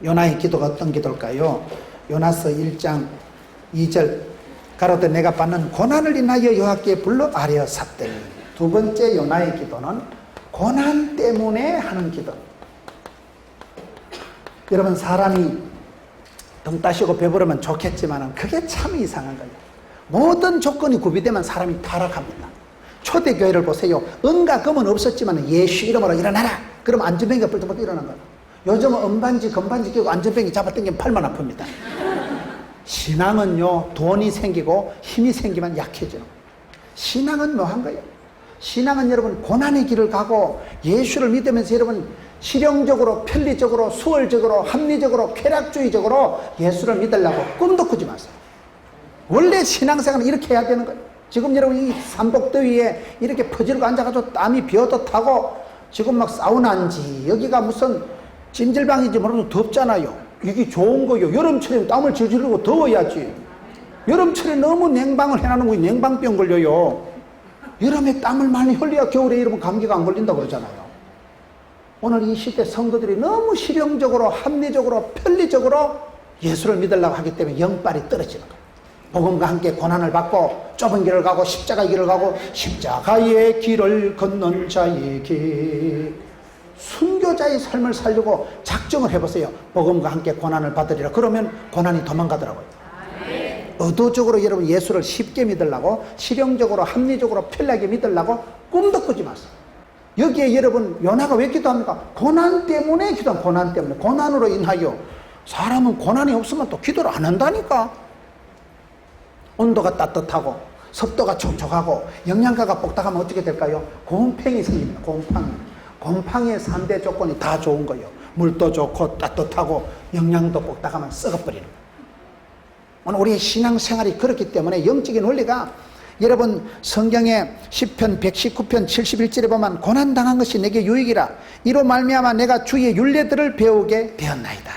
요나의 기도가 어떤 기도일까요? 요나서 1장 2절 가로되 내가 받는 고난을 인하여 여호와께 불러 아뢰어 샀더니. 두 번째 요나의 기도는 고난 때문에 하는 기도. 여러분, 사람이 등 따시고 배부르면 좋겠지만 그게 참 이상한 거예요. 모든 조건이 구비되면 사람이 타락합니다. 초대교회를 보세요. 은과 금은 없었지만 예수 이름으로 일어나라 그러면 안전뱅이가 뿔떡뿔떡 일어난 거예요. 요즘은 은반지 금반지 끼고 안전뱅이 잡아당기면 팔만 아픕니다. 신앙은요, 돈이 생기고 힘이 생기면 약해져요. 신앙은 뭐 한 거예요? 신앙은 여러분 고난의 길을 가고 예수를 믿으면서 여러분 실용적으로, 편리적으로, 수월적으로, 합리적으로, 쾌락주의적으로 예수를 믿으려고 꿈도 꾸지 마세요. 원래 신앙생활은 이렇게 해야 되는 거예요. 지금 여러분 이 삼복더위에 이렇게 퍼지르고 앉아가지고 땀이 비어도 타고 지금 막 사우나인지 여기가 무슨 찜질방인지 모르면 덥잖아요. 이게 좋은 거예요. 여름철에 땀을 질질 흘리고 더워야지. 여름철에 너무 냉방을 해놔놓은 거예요. 냉방병 걸려요. 여름에 땀을 많이 흘려야 겨울에 여러분 감기가 안 걸린다고 그러잖아요. 오늘 이 시대 성도들이 너무 실용적으로, 합리적으로, 편리적으로 예수를 믿으려고 하기 때문에 영빨이 떨어지는 거예요. 복음과 함께 고난을 받고 좁은 길을 가고 십자가의 길을 가고 십자가의 길을 걷는 자에게 순교자의 삶을 살려고 작정을 해보세요. 복음과 함께 고난을 받으리라. 그러면 고난이 도망가더라고요. 의도적으로 여러분 예수를 쉽게 믿으려고, 실용적으로, 합리적으로, 편리하게 믿으려고 꿈도 꾸지 마세요. 여기에 여러분 요나가 왜 기도합니까? 고난 때문에 기도합니다. 고난 때문에. 고난으로 인하여. 사람은 고난이 없으면 또 기도를 안 한다니까. 온도가 따뜻하고 습도가 촉촉하고 영양가가 복닥하면 어떻게 될까요? 곰팡이 생깁니다. 곰팡이의 3대 조건이 다 좋은 거예요. 물도 좋고 따뜻하고 영양도 복닥하면 썩어버리는 거예요. 오늘 우리의 신앙생활이 그렇기 때문에 영적인 원리가, 여러분 성경에 시편 119편 71절에 보면 고난당한 것이 내게 유익이라 이로 말미암아 내가 주의 율례들을 배우게 되었나이다.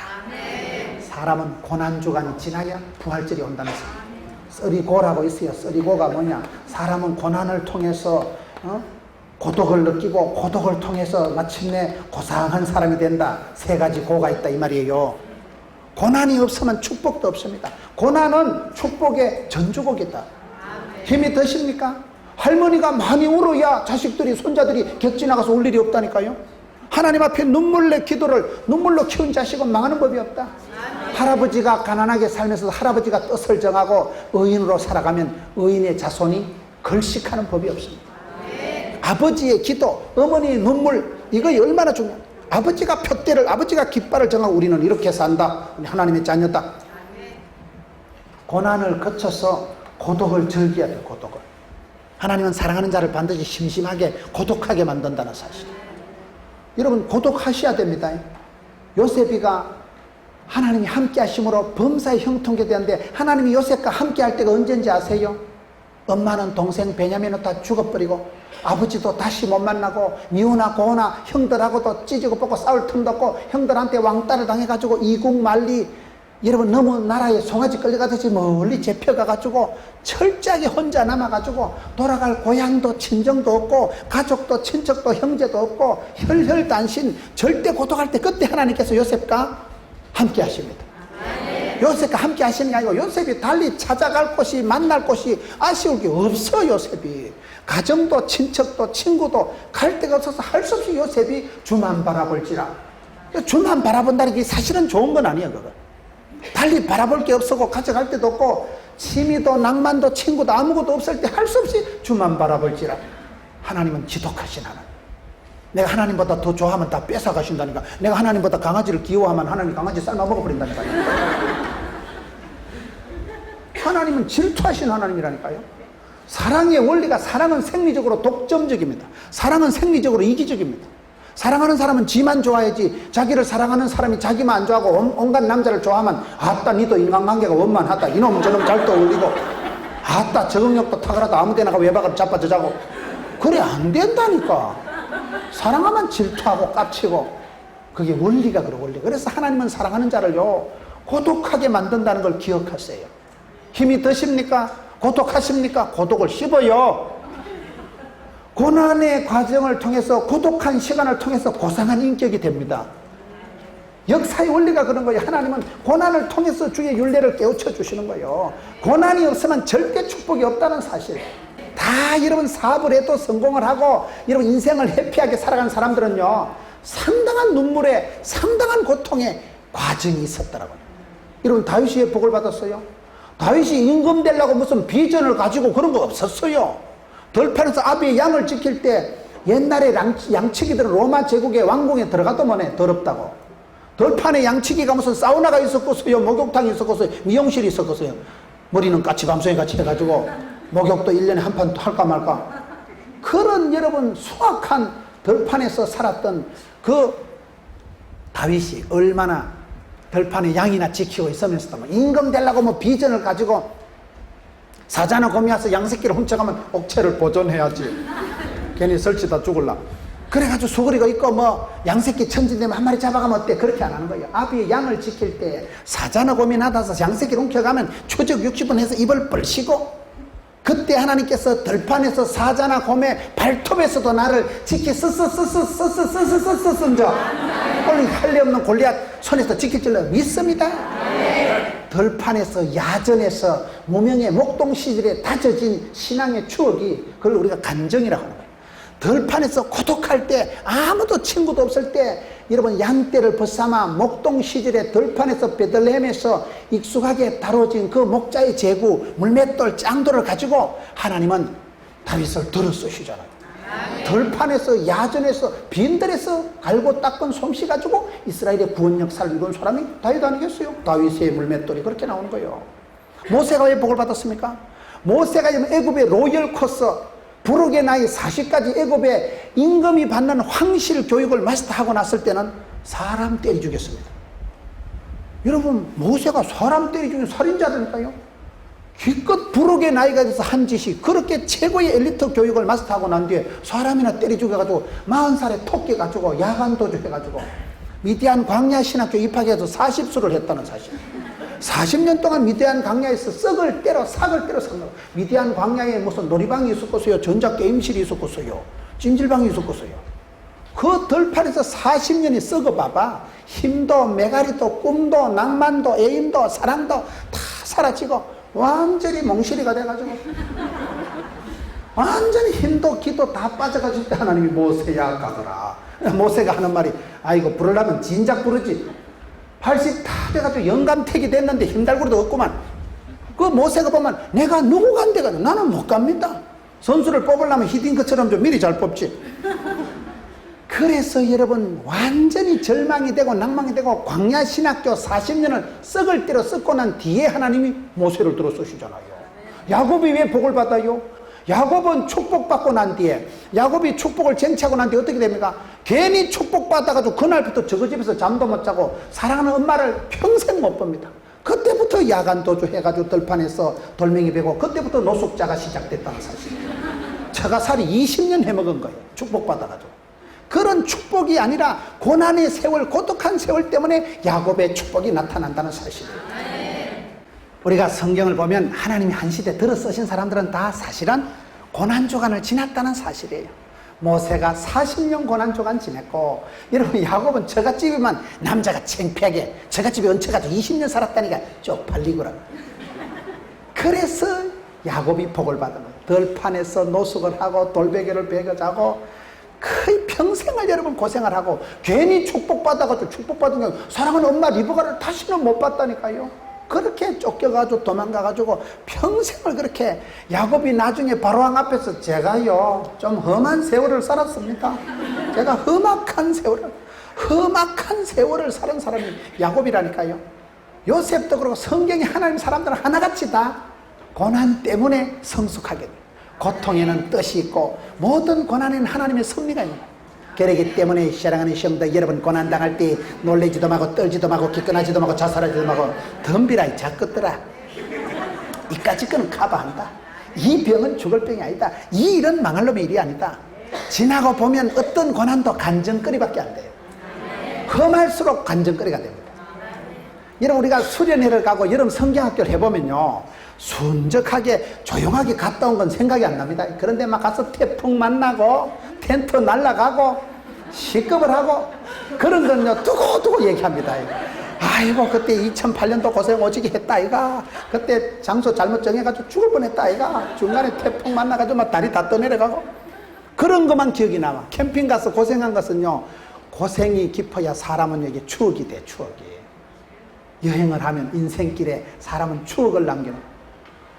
사람은 고난주간이 지나야 부활절이 온다는 소리예요. 썰이고라고 있어요. 썰이고가 뭐냐? 사람은 고난을 통해서 고독을 느끼고 고독을 통해서 마침내 고상한 사람이 된다. 3가지 고가 있다 이 말이에요. 고난이 없으면 축복도 없습니다. 고난은 축복의 전주곡이다. 힘이 드십니까? 할머니가 많이 울어야 자식들이, 손자들이 객지 나가서 울 일이 없다니까요. 하나님 앞에 눈물로 키운 자식은 망하는 법이 없다. 할아버지가 가난하게 살면서 할아버지가 뜻을 정하고 의인으로 살아가면 의인의 자손이 걸식하는 법이 없습니다. 아버지의 기도, 어머니의 눈물, 이거 얼마나 중요해요. 아버지가 표대를, 아버지가 깃발을 정하고 우리는 이렇게 산다. 하나님의 자녀다. 고난을 거쳐서 고독을 즐겨야 돼요. 고독을. 하나님은 사랑하는 자를 반드시 심심하게 고독하게 만든다는 사실. 여러분 고독하셔야 됩니다. 요셉이가 하나님이 함께 하심으로 범사에 형통케 되었는데 하나님이 요셉과 함께 할 때가 언제인지 아세요? 엄마는 동생 베냐민은 다 죽어버리고 아버지도 다시 못 만나고 미우나 고우나 형들하고도 찢고 뽑고 싸울 틈도 없고 형들한테 왕따를 당해가지고 이국만리, 여러분 너무 나라에 송아지 끌려가듯이 멀리 잡혀가가지고 철저하게 혼자 남아가지고 돌아갈 고향도 친정도 없고 가족도 친척도 형제도 없고 혈혈단신, 절대 고독할 때 그때 하나님께서 요셉과 함께 하십니다. 요셉과 함께 하시는 게 아니고 요셉이 달리 찾아갈 곳이, 만날 곳이 아쉬울 게 없어. 요셉이 가정도 친척도 친구도 갈 데가 없어서 할 수 없이 요셉이 주만 바라볼지라. 주만 바라본다는 게 사실은 좋은 건 아니에요. 그거 달리 바라볼 게 없었고 가져갈 데도 없고 취미도 낭만도 친구도 아무것도 없을 때 할 수 없이 주만 바라볼지라. 하나님은 지독하신 하나님. 내가 하나님보다 더 좋아하면 다 뺏어 가신다니까. 내가 하나님보다 강아지를 귀여워하면 하나님이 강아지 삶아 먹어버린다니까요. 하나님은 질투하신 하나님이라니까요. 사랑의 원리가, 사랑은 생리적으로 독점적입니다. 사랑은 생리적으로 이기적입니다. 사랑하는 사람은 지만 좋아야지, 자기를 사랑하는 사람이 자기만 안 좋아하고 온갖 남자를 좋아하면 아따 니도 인간관계가 원만하다, 이놈 저놈 잘 떠올리고 아따 적응력도 탁월하다, 아무데나 가 외박을 자빠져자고. 그래 안 된다니까. 사랑하면 질투하고 깝치고, 그게 원리가 그래, 원리. 그래서 하나님은 사랑하는 자를요 고독하게 만든다는 걸 기억하세요. 힘이 드십니까? 고독하십니까? 고독을 씹어요. 고난의 과정을 통해서, 고독한 시간을 통해서 고상한 인격이 됩니다. 역사의 원리가 그런 거예요. 하나님은 고난을 통해서 주의 윤례를 깨우쳐 주시는 거예요. 고난이 없으면 절대 축복이 없다는 사실. 다 여러분 사업을 해도 성공을 하고 여러분 인생을 해피하게 살아가는 사람들은요, 상당한 눈물에 상당한 고통에 과정이 있었더라고요. 여러분 다윗이 왜 복을 받았어요? 다윗이 임금 되려고 무슨 비전을 가지고 그런 거 없었어요. 들판에서 아비의 양을 지킬 때 옛날에 양치기들은 로마 제국의 왕궁에 들어가도 뭐네, 더럽다고. 들판에 양치기가 무슨 사우나가 있었겠어요, 목욕탕이 있었겠어요, 미용실이 있었겠어요. 머리는 까치 밤송이 같이 해가지고 목욕도 1년에 한 판 할까 말까. 그런 여러분 수악한 들판에서 살았던 그 다윗이 얼마나 들판에 양이나 지키고 있으면서도 뭐 임금 되려고 뭐 비전을 가지고 사자나 곰이 와서 양새끼를 훔쳐가면 옥체를 보존해야지. 괜히 설치다 죽을라. 그래가지고 수그리고 있고 뭐 양새끼 천진되면 한 마리 잡아가면 어때? 그렇게 안 하는 거예요. 아비의 양을 지킬 때 사자나 곰이 나타나서 양새끼를 훔쳐가면 추적 60분 해서 입을 벌시고, 그때 하나님께서 들판에서 사자나 곰의 발톱에서도 나를 지키 쓰쓰쓰쓰쓰쓰쓰쓰쓰쓰 꼴리 할례 없는 골리앗 손에서 지킬 줄로 믿습니다. 들판에서 야전에서 무명의 목동 시절에 다져진 신앙의 추억이, 그걸 우리가 간정이라고 하는 거예요. 들판에서 고독할 때, 아무도 친구도 없을 때 여러분 양떼를 벗삼아 목동 시절에 들판에서 베들레헴에서 익숙하게 다뤄진 그 목자의 제구 물맷돌 짱돌을 가지고 하나님은 다윗을 들어 쓰시잖아요. 들판에서 야전에서 빈들에서 갈고 닦은 솜씨 가지고 이스라엘의 구원 역사를 이룬 사람이 다윗 아니겠어요? 다윗의 물맷돌이 그렇게 나오는 거예요. 모세가 왜 복을 받았습니까? 모세가 애굽의 로열 코스 부록의 나이 40까지 애굽의 임금이 받는 황실 교육을 마스터하고 났을 때는 사람 때려 죽였습니다. 여러분 모세가 사람 때려 죽인 살인자들니까요. 기껏 부록의 나이가 돼서 한 짓이 그렇게 최고의 엘리트 교육을 마스터하고 난 뒤에 사람이나 때려 죽여가지고 40살에 토끼 가지고 야간 도주해가지고 미디안 광야 신학교 입학해서 40수를 했다는 사실. 40년 동안 미디안 광야에서 싹을 때려 산 거. 미디안 광야에 무슨 놀이방이 있었겠어요, 전자게임실이 있었겠어요, 찜질방이 있었겠어요. 그 들판에서 40년이 썩어봐봐. 힘도 메가리도 꿈도 낭만도 애인도 사랑도 다 사라지고 완전히 몽실이가 돼가지고 완전히 힘도 기도 다 빠져가지고 하나님이 모세야 가거라. 모세가 하는 말이, 아이고 부르려면 진작 부르지. 80 다 돼가지고 영감택이 됐는데 힘달구리도 없구만. 그 모세가 보면 내가 누구 간대가 나는 못 갑니다. 선수를 뽑으려면 히딩크처럼 좀 미리 잘 뽑지. 그래서 여러분 완전히 절망이 되고 낭망이 되고 광야 신학교 40년을 썩을 때로 썩고 난 뒤에 하나님이 모세를 들어 쓰시잖아요. 야곱이 왜 복을 받아요? 야곱은 축복받고 난 뒤에, 야곱이 축복을 쟁취하고 난 뒤에 어떻게 됩니까? 괜히 축복받아가지고 그날부터 저거 집에서 잠도 못 자고 사랑하는 엄마를 평생 못 봅니다. 그때부터 야간 도주 해가지고 들판에서 돌멩이 베고 그때부터 노숙자가 시작됐다는 사실. 처가살이 20년 해먹은 거예요. 축복받아가지고. 그런 축복이 아니라 고난의 세월, 고독한 세월 때문에 야곱의 축복이 나타난다는 사실이에요. 우리가 성경을 보면 하나님이 한 시대 들어 쓰신 사람들은 다 사실은 고난조간을 지났다는 사실이에요. 모세가 40년 고난조간 지냈고, 여러분 야곱은 처갓집이면 남자가 창피하게 처갓집에 얹혀가지고 20년 살았다니까 쪽팔리구나. 그래서 야곱이 복을 받은 거예요. 들판에서 노숙을 하고 돌베개를 베겨 자고 거의 평생을 여러분 고생을 하고 괜히 축복받아가지고 축복받은 게 사랑하는 엄마 리브가를 다시는 못 봤다니까요. 그렇게 쫓겨가지고 도망가가지고 평생을 그렇게. 야곱이 나중에 바로왕 앞에서 제가요 좀 험한 세월을 살았습니다. 제가 험악한 세월을 살은 사람이 야곱이라니까요. 요셉도 그렇고 성경에 하나님 사람들은 하나같이 다 고난 때문에 성숙하게 돼요. 고통에는 뜻이 있고 모든 고난에는 하나님의 섭리가 있는 거예요. 그렇기 때문에 사랑하는 시험도 여러분 고난당할 때 놀래지도 말고 떨지도 말고 기권하지도 말고 자살하지도 말고 덤비라 자꾸더라. 이까짓 거는 커버한다. 이 병은 죽을 병이 아니다. 이 일은 망할 놈의 일이 아니다. 지나고 보면 어떤 고난도 간증거리밖에 안 돼요. 험할수록 간증거리가 됩니다. 여러분 우리가 수련회를 가고 여름 성경학교를 해보면요 순적하게 조용하게 갔다 온 건 생각이 안 납니다. 그런데 막 가서 태풍 만나고 텐트 날아가고 시급을 하고 그런 건요 두고두고 얘기합니다. 아이고 그때 2008년도 고생 오지게 했다 아이가. 그때 장소 잘못 정해가지고 죽을 뻔했다 아이가. 중간에 태풍 만나가지고 막 다리 다 떠내려가고 그런 것만 기억이 남아. 캠핑 가서 고생한 것은요 고생이 깊어야 사람은 여기 추억이 돼. 추억이. 여행을 하면 인생길에 사람은 추억을 남기는,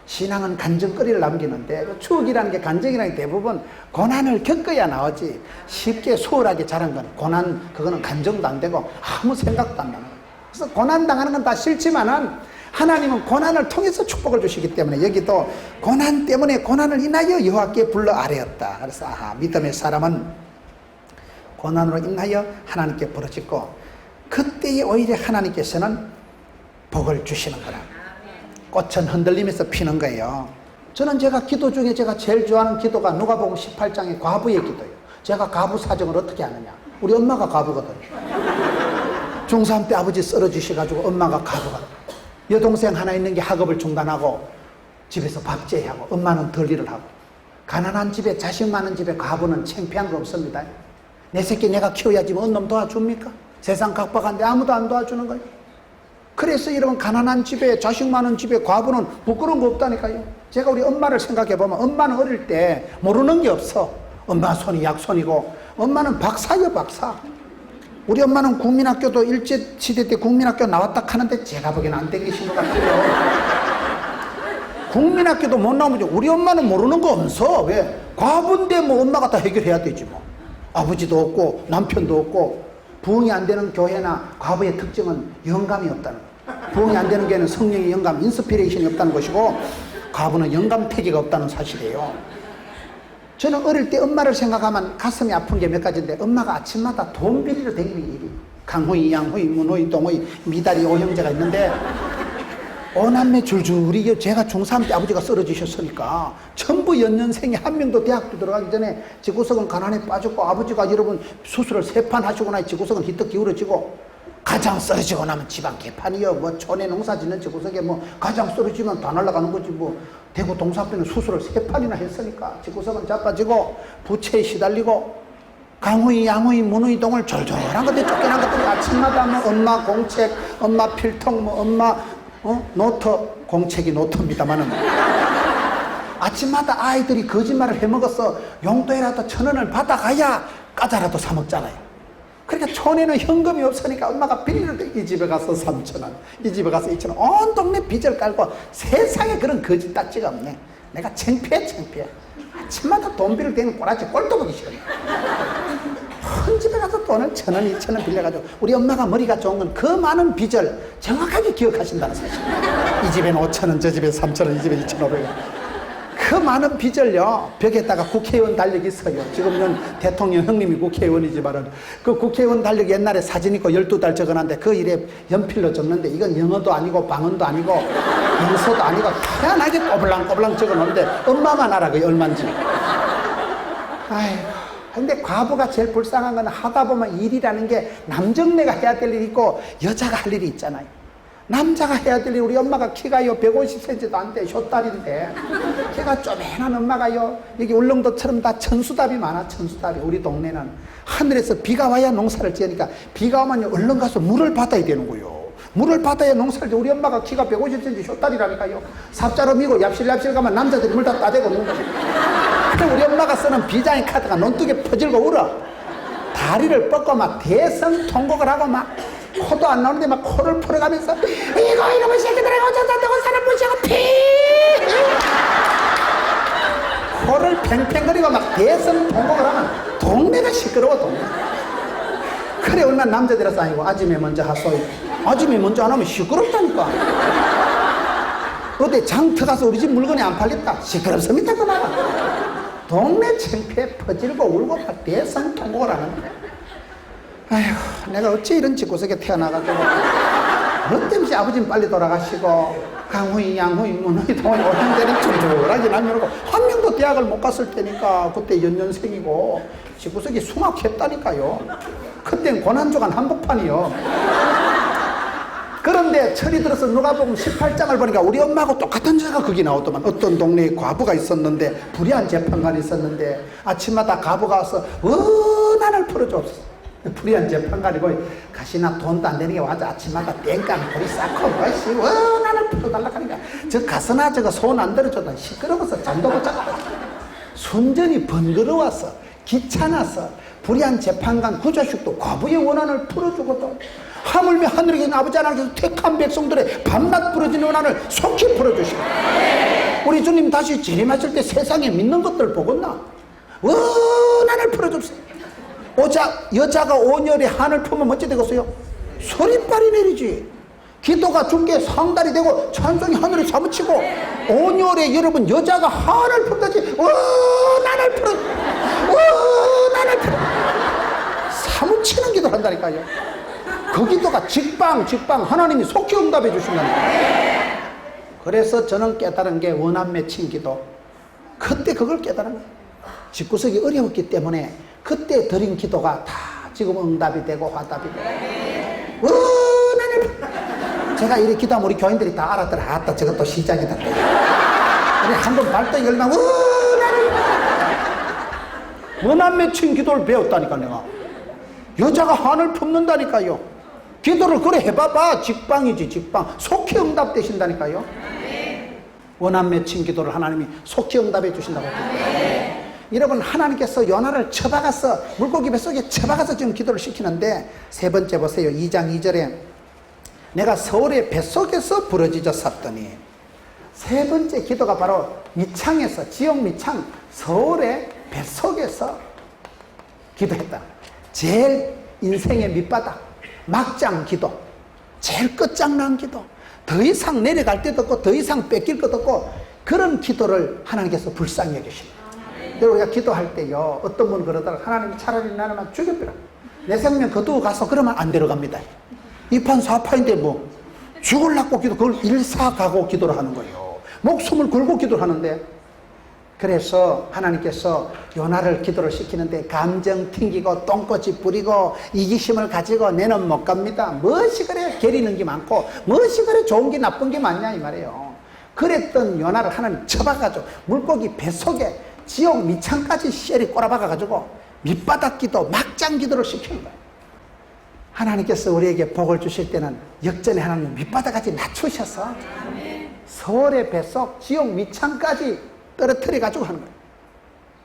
신앙은 간증거리를 남기는데 그 추억이라는 게, 간증이라는 게 대부분 고난을 겪어야 나오지 쉽게 소홀하게 자란 건 고난, 그거는 간증도 안 되고 아무 생각도 안 나는 거예요. 그래서 고난 당하는 건 다 싫지만은 하나님은 고난을 통해서 축복을 주시기 때문에 여기도 고난 때문에 고난을 인하여 여호와께 불러 아뢰었다. 그래서 믿음의 사람은 고난으로 인하여 하나님께 부르짖고 그때에 오히려 하나님께서는 복을 주시는 거라. 꽃은 흔들리면서 피는 거예요. 저는 제가 기도 중에 제가 제일 좋아하는 기도가 누가복음 18장의 과부의 기도예요. 제가 과부 사정을 어떻게 아느냐, 우리 엄마가 과부거든요. 중3 때 아버지 쓰러지셔가지고 엄마가 과부가, 여동생 하나 있는 게 학업을 중단하고 집에서 밥제하고 엄마는 덜 일을 하고, 가난한 집에, 자식 많은 집에 과부는 창피한 거 없습니다. 내 새끼 내가 키워야지 뭐 언놈 도와줍니까? 세상 각박한데 아무도 안 도와주는 거예요. 그래서 이런 가난한 집에, 자식 많은 집에 과부는 부끄러운 거 없다니까요. 제가 우리 엄마를 생각해 보면 엄마는 어릴 때 모르는 게 없어. 엄마 손이 약손이고 엄마는 박사예요, 박사. 우리 엄마는 국민학교도 일제시대 때 국민학교 나왔다 하는데 제가 보기에는 안 땡기신 것 같아요. 국민학교도 못 나오면 우리 엄마는 모르는 거 없어. 왜? 과부인데 뭐 엄마가 다 해결해야 되지 뭐. 아버지도 없고 남편도 없고. 부흥이 안 되는 교회나 과부의 특징은 영감이 없다는 거예요. 부흥이 안 되는 교회는 성령의 영감, 인스피레이션이 없다는 것이고 과부는 영감태기가 없다는 사실이에요. 저는 어릴 때 엄마를 생각하면 가슴이 아픈 게 몇 가지인데, 엄마가 아침마다 돈 비리러 다니는 일이, 강호이, 양호이, 문호이, 동호이, 미다리, 오형제가 있는데 오남매 줄줄이, 제가 중3 때 아버지가 쓰러지셨으니까 전부 연년생이 한 명도 대학도 들어가기 전에 지구석은 가난에 빠졌고, 아버지가 여러분 수술을 3판 하시고 나니 지구석은 희떡 기울어지고, 가장 쓰러지고 나면 집안 개판이요. 뭐 촌에 농사 짓는 지구석에 뭐 가장 쓰러지면 다 날아가는 거지. 뭐 대구 동사표는 수술을 3판이나 했으니까 지구석은 자빠지고 부채에 시달리고, 강의, 양의, 문의 동을 졸졸한 것들 쫓겨난 것들이 아침마다 뭐 엄마 공책, 엄마 필통, 뭐 엄마 노트, 공책이 노트입니다만은 아침마다 아이들이 거짓말을 해먹어서 용돈이라도 1,000원을 받아가야 과자라도 사 먹잖아요. 그러니까 촌에는 현금이 없으니까 엄마가 빌리는데 이 집에 가서 3,000원, 이 집에 가서 2,000원, 온 동네 빚을 깔고 세상에 그런 거짓 딱지가 없네. 내가 창피해. 아침마다 돈 빌릴 때는 꼬라지 꼴도 보기 싫어요. 큰 집에 가서 돈을 1,000원, 2,000원 빌려가지고, 우리 엄마가 머리가 좋은 건 그 많은 빚을 정확하게 기억하신다는 사실. 이 집에는 5,000원, 저 집에 3,000원, 이 집에 2,500원. 그 많은 빚을요, 벽에다가 국회의원 달력이 있어요. 지금은 대통령 형님이 국회의원이지만은 그 국회의원 달력 옛날에 사진 있고 12달 적어놨는데 그 일에 연필로 적는데, 이건 영어도 아니고 방언도 아니고 영서도 아니고 희한하게 꼬불랑꼬불랑 적어놓는데 엄마만 알아 그게 얼만지. 아이고. 근데 과부가 제일 불쌍한 건 하다 보면 일이라는 게 남정네가 해야 될 일이 있고 여자가 할 일이 있잖아요. 남자가 해야 될 일, 우리 엄마가 키가요 150cm도 안 돼, 쇼다리인데 키가 쪼맨한 엄마가요, 여기 울릉도처럼 다 천수답이 많아. 천수답이. 우리 동네는 하늘에서 비가 와야 농사를 지으니까 비가 오면 얼른 가서 물을 받아야 되는 거요. 물을 받아야 농사를 지어. 우리 엄마가 키가 150cm 쇼다리라니까요. 삽자로 미고 얍실얍실 가면 남자들이 물 다 따대고 먹는 거지. 근데 우리 엄마가 쓰는 비장의 카드가 논두개 퍼질고 울어. 다리를 뻗고 막 대성통곡을 하고 막 코도 안 나오는데 막 코를 풀어가면서 이거 이놈의 새끼들아 어쩌다고 사람 무시하고 피 코를 팽팽거리고 막 대성통곡을 하면 동네가 시끄러워. 동네. 그래 얼마나 남자들이라서 아니고 아침에 먼저 하소이. 아침에 먼저 안 하면 시끄럽다니까. 어디 장터 가서 우리 집 물건이 안 팔렸다 시끄럽습니다 그 말은. 동네 창피해 퍼질고 울고 막 대성통곡을 하는데, 아휴, 내가 어찌 이런 집구석에 태어나가지고, 너 때문에 아버지는 빨리 돌아가시고 강후이, 양후이, 문후이, 동후이, 오형제는 줄줄하게 남겨놓고 한 명도 대학을 못 갔을 테니까 그때 연년생이고 집구석이 숭악했다니까요. 그땐 고난주간 한복판이요. 그런데 철이 들어서 누가복음 18장을 보니까 우리 엄마하고 똑같은 죄가 거기 나오더만. 어떤 동네에 과부가 있었는데, 불의한 재판관이 있었는데 아침마다 과부가 와서 원한을 풀어주옵소서. 불의한 재판관이고 가시나 돈도 안 되는 게 와서 아침마다 땡깡 고리 쌓고 뭐시 원한을 풀어달라고 하니까 저 가서나 저거 손 안 들어줘도 시끄러워서 잠도 못 자고 순전히 번거로워서 귀찮아서 불의한 재판관 그 자식도 과부의 원한을 풀어주거든. 하물며 하늘에 계신 아버지 하나님께서 택한 백성들의 밤낮 부러진 원한을 속히 풀어주시고 우리 주님 다시 재림하실 때 세상에 믿는 것들 보겠나? 원한을 풀어줍시다. 여자가 온열에 한을 품으면 어찌 되겠어요? 소리빨이 내리지. 기도가 중계 상달이 되고 찬송이 하늘에 사무치고 온열에 여러분 여자가 한을 품듯이 원한을 풀어 사무치는 기도를 한다니까요. 그 기도가 직방 하나님이 속히 응답해 주신다니까요. 그래서 저는 깨달은 게 원한 맺힌 기도. 그때 그걸 깨달은 거예요. 집구석이 어려웠기 때문에 그때 드린 기도가 다 지금 응답이 되고 화답이 되고 원한을 제가 이렇게 기도하면 우리 교인들이 다 알았더라. 아따 저것도 시작이다. 우리 한번 발등 열면 원한 맺힌 기도를 배웠다니까. 내가 여자가 한을 품는다니까요. 기도를 그래 해봐봐. 직방이지 직방. 속히 응답되신다니까요. 원한 맺힌 기도를 하나님이 속히 응답해 주신다고 했거든요. 여러분 하나님께서 요나를 쳐박아서 물고기 뱃속에 쳐박아서 지금 기도를 시키는데 세 번째 보세요. 2장 2절에 내가 서울의 뱃속에서 부러지져 샀더니 세 번째 기도가 바로 미창에서 지옥 미창 서울의 뱃속에서 기도했다. 제일 인생의 밑바닥 막장 기도 제일 끝장난 기도 더 이상 내려갈 데도 없고 더 이상 뺏길 것도 없고 그런 기도를 하나님께서 불쌍히 여기십니다. 우리가 기도할 때요 어떤 분은 그러다가 하나님 차라리 나는 죽여버려 내 생명 거두어 가서 그러면 안 데려갑니다. 이판사파인데 뭐 죽을라고 기도 그걸 일사가고 기도를 하는 거예요. 목숨을 걸고 기도를 하는데 그래서 하나님께서 요나를 기도를 시키는데 감정 튕기고 똥꼬치 뿌리고 이기심을 가지고 내는 못 갑니다. 무엇이 그래 게리는 게 많고 무엇이 그래 좋은 게 나쁜 게 많냐 이 말이에요. 그랬던 요나를 하나님 쳐박아가지고 물고기 뱃속에 지옥 미창까지 쉘이 꼬라박아가지고 밑바닥 기도 막장 기도를 시키는 거예요. 하나님께서 우리에게 복을 주실 때는 역전에 하나님 밑바닥까지 낮추셔서 서울의 뱃속 지옥 미창까지 떨어뜨려가지고 하는 거예요.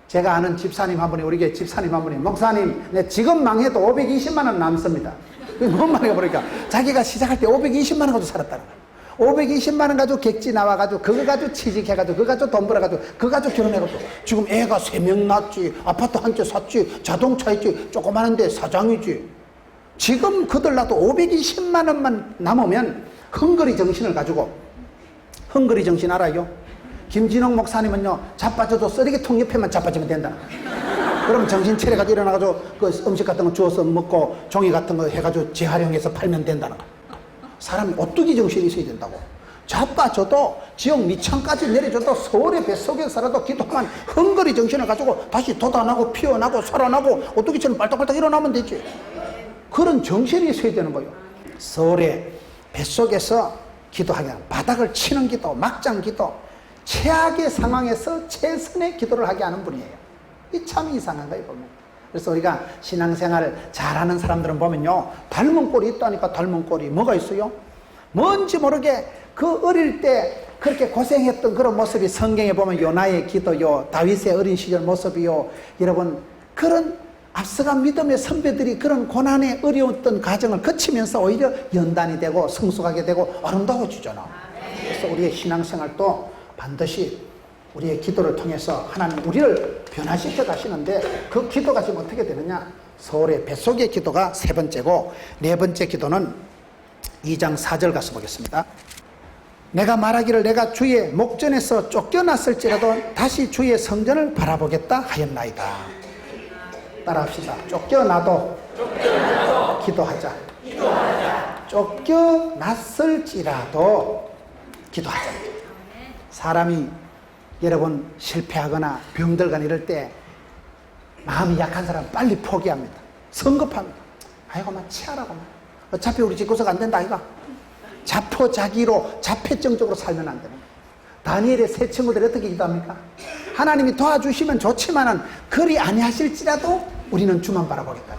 제가 아는 집사님 한 분이 우리 교회 집사님 한 분이 목사님 내 지금 망해도 520만 원 남습니다. 뭔 말이야 보니까 자기가 시작할 때 520만 원 가지고 살았다는 거예요. 520만 원 가지고 객지 나와가지고 그거 가지고 취직해가지고 그거 가지고 돈 벌어가지고 그거 가지고 결혼해가지고 지금 애가 3명 낳았지 아파트 한 채 샀지 자동차 있지 조그마한데 사장이지. 지금 그들라도 520만 원만 남으면 헝거리 정신을 가지고 헝거리 정신 알아요? 김진홍 목사님은요 자빠져도 쓰레기통 옆에만 자빠지면 된다. 그러면 정신 차려가지고 일어나가지고 그 음식 같은 거 주워서 먹고 종이 같은 거 해가지고 재활용해서 팔면 된다는 거. 사람이 오뚜기 정신이 있어야 된다고. 자빠져도 지옥 미창까지 내려줘도 서울의 뱃속에 살아도 기도만 헝거리 정신을 가지고 다시 돋아나고 피어나고 살아나고 오뚜기처럼 빨딱빨딱 일어나면 되지. 그런 정신이 있어야 되는 거예요. 서울의 뱃속에서 기도하기 바닥을 치는 기도 막장 기도 최악의 상황에서 최선의 기도를 하게 하는 분이에요. 이 참 이상한 거예요 보면. 그래서 우리가 신앙생활을 잘하는 사람들은 보면요 닮은 꼴이 있다니까. 닮은 꼴이 뭐가 있어요? 뭔지 모르게 그 어릴 때 그렇게 고생했던 그런 모습이 성경에 보면 요나의 기도요 다윗의 어린 시절 모습이요 여러분 그런 앞서간 믿음의 선배들이 그런 고난의 어려웠던 과정을 거치면서 오히려 연단이 되고 성숙하게 되고 아름다워지잖아. 그래서 우리의 신앙생활도 반드시 우리의 기도를 통해서 하나님 우리를 변화시켜 가시는데 그 기도가 지금 어떻게 되느냐. 서울의 뱃속의 기도가 세 번째고 네 번째 기도는 2장 4절 가서 보겠습니다. 내가 말하기를 내가 주의 목전에서 쫓겨났을지라도 다시 주의 성전을 바라보겠다 하였나이다. 따라합시다. 쫓겨나도 기도하자. 쫓겨났을지라도 기도하자. 사람이 여러분 실패하거나 병들거나 이럴 때 마음이 약한 사람은 빨리 포기합니다. 성급합니다. 아이고만 치하라고만. 어차피 우리 집구석 안 된다 아이가. 자포자기로 자폐증적으로 살면 안 되는 거예요. 다니엘의 세 친구들이 어떻게 기도합니까? 하나님이 도와주시면 좋지만은 그리 아니하실지라도 우리는 주만 바라보겠다.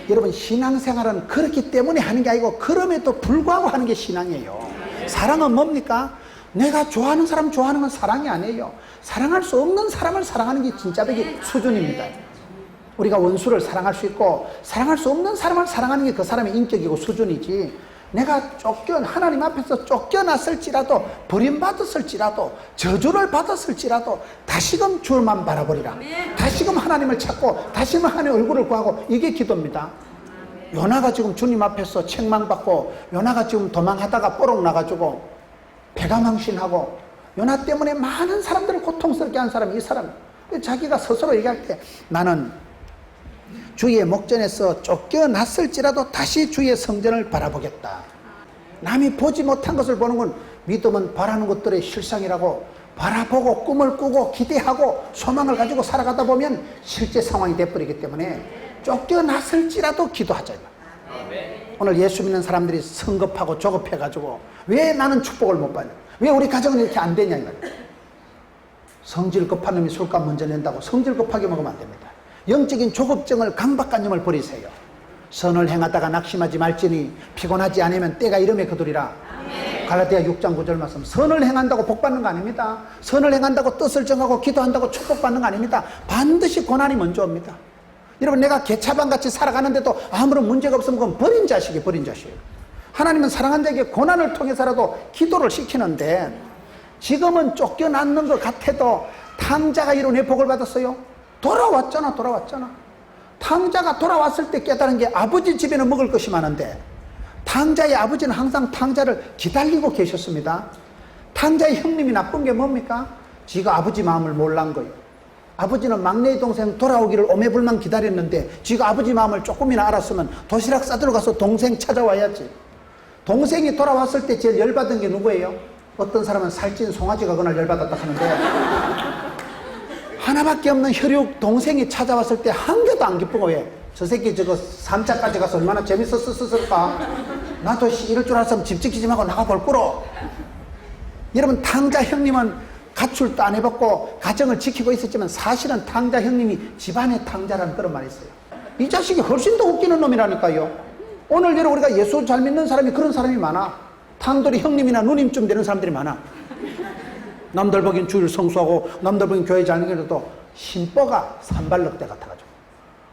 여러분, 신앙생활은 그렇기 때문에 하는 게 아니고 그럼에도 불구하고 하는 게 신앙이에요. 사랑은 뭡니까? 내가 좋아하는 사람 좋아하는 건 사랑이 아니에요. 사랑할 수 없는 사람을 사랑하는 게 진짜 백이 수준입니다. 우리가 원수를 사랑할 수 있고 사랑할 수 없는 사람을 사랑하는 게 그 사람의 인격이고 수준이지, 내가 하나님 앞에서 쫓겨났을지라도 버림받았을지라도 저주를 받았을지라도 다시금 주만 바라보리라. 다시금 하나님을 찾고 다시금 하나님의 얼굴을 구하고, 이게 기도입니다. 요나가 지금 주님 앞에서 책망받고, 요나가 지금 도망하다가 뽀록 나가지고 배가 망신하고, 요나 때문에 많은 사람들을 고통스럽게 한 사람이 이 사람. 자기가 스스로 얘기할 때, 나는 주의 목전에서 쫓겨났을지라도 다시 주의 성전을 바라보겠다. 남이 보지 못한 것을 보는 건 믿음은 바라는 것들의 실상이라고, 바라보고 꿈을 꾸고 기대하고 소망을 가지고 살아가다 보면 실제 상황이 돼버리기 때문에 쫓겨났을지라도 기도하자. 오늘 예수 믿는 사람들이 성급하고 조급해가지고 왜 나는 축복을 못 받냐, 왜 우리 가정은 이렇게 안 되냐, 이 말이에요. 성질 급한 놈이 술값 먼저 낸다고 성질 급하게 먹으면 안 됩니다. 영적인 조급증을 강박관념을 버리세요. 선을 행하다가 낙심하지 말지니 피곤하지 않으면 때가 이름에 거두리라. 갈라디아 6장 9절 말씀. 선을 행한다고 복 받는 거 아닙니다. 선을 행한다고 뜻을 정하고 기도한다고 축복 받는 거 아닙니다. 반드시 고난이 먼저 옵니다. 여러분, 내가 개차반같이 살아가는데도 아무런 문제가 없으면 그건 버린 자식이에요. 버린 자식이에요. 하나님은 사랑한 자에게 고난을 통해서라도 기도를 시키는데, 지금은 쫓겨났는 것 같아도 탕자가 이룬 복을 받았어요. 돌아왔잖아. 탕자가 돌아왔을 때 깨달은 게, 아버지 집에는 먹을 것이 많은데, 탕자의 아버지는 항상 탕자를 기다리고 계셨습니다. 탕자의 형님이 나쁜 게 뭡니까? 지가 아버지 마음을 몰란 거예요. 아버지는 막내 동생 돌아오기를 오매불만 기다렸는데, 지가 아버지 마음을 조금이나 알았으면 도시락 싸들어 가서 동생 찾아와야지. 동생이 돌아왔을 때 제일 열받은 게 누구예요? 어떤 사람은 살찐 송아지가 그날 열받았다 하는데, 하나밖에 없는 혈육 동생이 찾아왔을 때 한 개도 안 기쁘고, 왜? 저 새끼 저거 3차까지 가서 얼마나 재밌었을까? 나도 이럴 줄 알았으면 집 지키지 말고 나가볼 거로. 여러분, 탕자 형님은 가출도 안 해봤고 가정을 지키고 있었지만, 사실은 탕자 형님이 집안의 탕자라는 그런 말이 있어요. 이 자식이 훨씬 더 웃기는 놈이라니까요. 오늘 여러분, 우리가 예수 잘 믿는 사람이 그런 사람이 많아. 탕돌이 형님이나 누님쯤 되는 사람들이 많아. 남들 보기엔 주일 성수하고 남들 보기엔 교회 잘 다니는데도 신보가 산발럭대 같아가지고,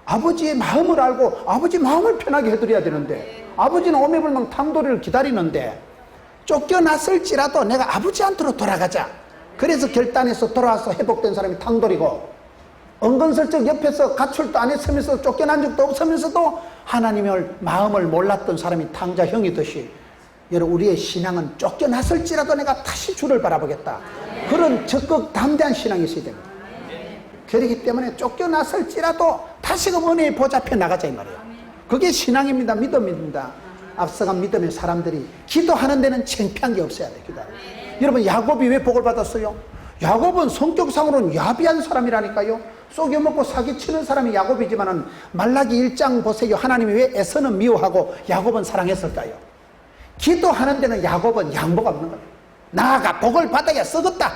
아버지의 마음을 알고 아버지 마음을 편하게 해드려야 되는데, 아버지는 오매불망 탕돌이를 기다리는데, 쫓겨났을지라도 내가 아버지한테로 돌아가자. 그래서 결단해서 돌아와서 회복된 사람이 탕돌이고, 은근슬쩍 옆에서 가출도 안 했으면서 쫓겨난 적도 없으면서도 하나님의 마음을 몰랐던 사람이 탕자 형이듯이, 여러분, 우리의 신앙은 쫓겨났을지라도 내가 다시 주를 바라보겠다. 그런 적극 담대한 신앙이 있어야 됩니다. 그렇기 때문에 쫓겨났을지라도 다시금 은혜의 보좌 앞에 나가자, 이 말이에요. 그게 신앙입니다. 믿음입니다. 앞서간 믿음의 사람들이 기도하는 데는 창피한 게 없어야 돼요. 여러분, 야곱이 왜 복을 받았어요? 야곱은 성격상으로는 야비한 사람이라니까요. 속여먹고 사기치는 사람이 야곱이지만은, 말라기 1장 보세요. 하나님이 왜 에서는 미워하고 야곱은 사랑했을까요? 기도하는 데는 야곱은 양보가 없는 거예요. 나아가 복을 받아야 썩었다.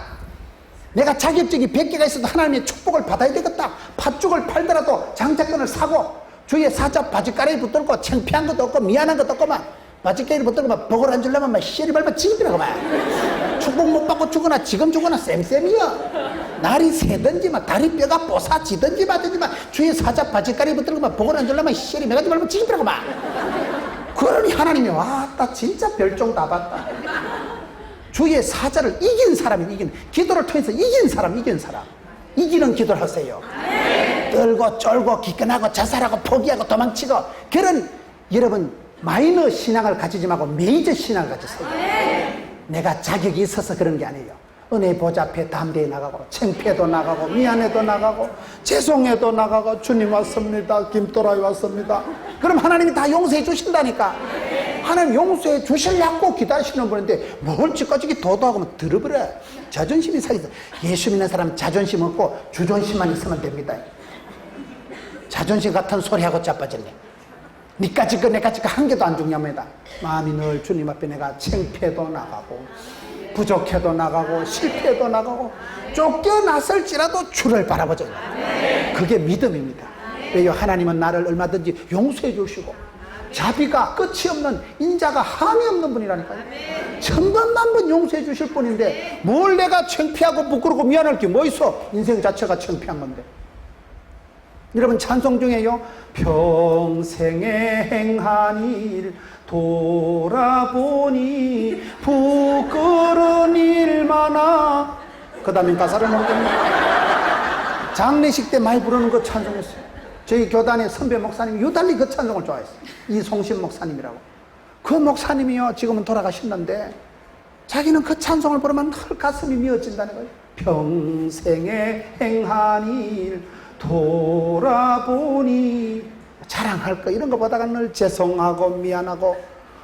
내가 자격증이 100개가 있어도 하나님의 축복을 받아야 되겠다. 팥죽을 팔더라도 장작권을 사고, 주위에 사자 바지가라이 붙들고, 창피한 것도 없고 미안한 것도 없고 막 바지가라이 붙들고 막 복을 안 주려면 막 시리 밟아 지기더라고. 막 축복 못 받고 죽거나 지금 죽거나 쌤쌤이야. 날이 새든지 막 다리 뼈가 뽀사지든지 마든지 막 주위에 사자 바지가라이 붙들고 막 복을 안 주려면 시리 매가지 밟아 지기더라고. 막 그러니 하나님이, 왔다 진짜 별종 다 봤다. 주위의 사자를 이긴 사람이 기도를 통해서 이긴 사람. 이기는 기도를 하세요. 떨고 쫄고 기권하고 자살하고 포기하고 도망치고, 그런 여러분 마이너 신앙을 가지지 말고 메이저 신앙을 가지세요. 내가 자격이 있어서 그런 게 아니에요. 은혜의 보좌 앞에 담대히 나가고, 창피해도 나가고, 미안해도 나가고, 죄송해도 나가고, 주님 왔습니다, 김도라이 왔습니다. 그럼 하나님이 다 용서해 주신다니까. 하나님 용서해 주시려고 기다리시는 분인데 뭘 지꺼지기 도도하고 들어버려. 자존심이 살아있어. 예수 믿는 사람은 자존심 없고 주존심만 있으면 됩니다. 자존심 같은 소리하고 자빠졌네. 니까짓 거 내까짓 거 한 개도 안 중요합니다. 마음이 늘 주님 앞에 내가 창피해도 나가고, 부족해도 나가고 실패해도 나가고 쫓겨났을지라도 주를 바라보죠. 그게 믿음입니다. 왜요? 하나님은 나를 얼마든지 용서해 주시고 자비가 끝이 없는, 인자가 한이 없는 분이라니까요. 천번만번 용서해 주실 분인데 뭘 내가 창피하고 부끄럽고 미안할 게 뭐 있어. 인생 자체가 창피한 건데. 여러분 찬송 중에요, 평생에 행한 일 돌아보니 부끄러운 일 많아. 그 다음에 가사를 모르겠네요. 장례식 때 많이 부르는 그 찬송이었어요. 저희 교단의 선배 목사님이 유달리 그 찬송을 좋아했어요. 이송신 목사님이라고. 그 목사님이요, 지금은 돌아가셨는데 자기는 그 찬송을 부르면 늘 가슴이 미어진다는 거예요. 평생에 행한 일 돌아보니, 자랑할 거 이런 거보다가 늘 죄송하고 미안하고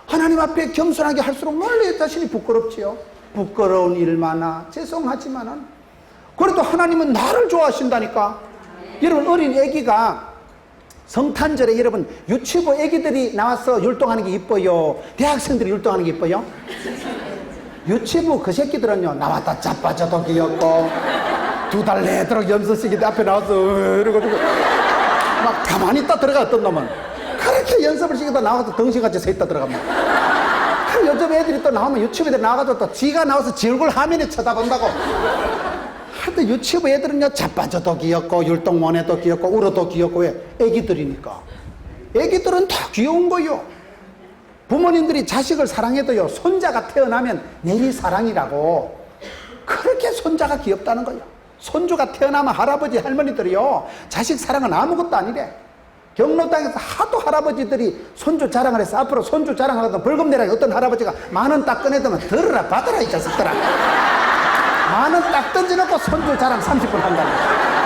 하나님 앞에 겸손하게 할수록 늘 자신이 부끄럽지요. 부끄러운 일 많아. 죄송하지만은 그래도 하나님은 나를 좋아하신다니까. 여러분 어린 애기가 성탄절에 여러분 유치부 애기들이 나와서 율동하는 게 이뻐요, 대학생들이 율동하는 게 이뻐요? 유치부 그 새끼들은요, 나왔다 자빠져도 귀엽고 2달 내도록 연습생이 앞에 나와서 이러고 막 가만히 있다 들어갔던 놈은 그렇게 연습을 시키다 나와서 덩신같이 서 있다 들어가면, 요즘 애들이 또 나오면 유치부 애들 나와가지고 또 지가 나와서 지 얼굴 화면에 쳐다본다고. 하여튼 유치부 애들은요, 자빠져도 귀엽고 율동원해도 귀엽고 울어도 귀엽고. 왜? 애기들이니까. 애기들은 다 귀여운 거요. 부모님들이 자식을 사랑해도요, 손자가 태어나면 내리사랑이라고. 그렇게 손자가 귀엽다는 거예요. 손주가 태어나면 할아버지 할머니들이요, 자식 사랑은 아무것도 아니래. 경로 땅에서 하도 할아버지들이 손주 자랑을 해서 앞으로 손주 자랑하거든 벌금 내라. 어떤 할아버지가 10,000원 딱 꺼내두면 들어라 받아라 이 자식들아. 10,000원 딱 던져놓고 손주 자랑 30분 한다는 거야.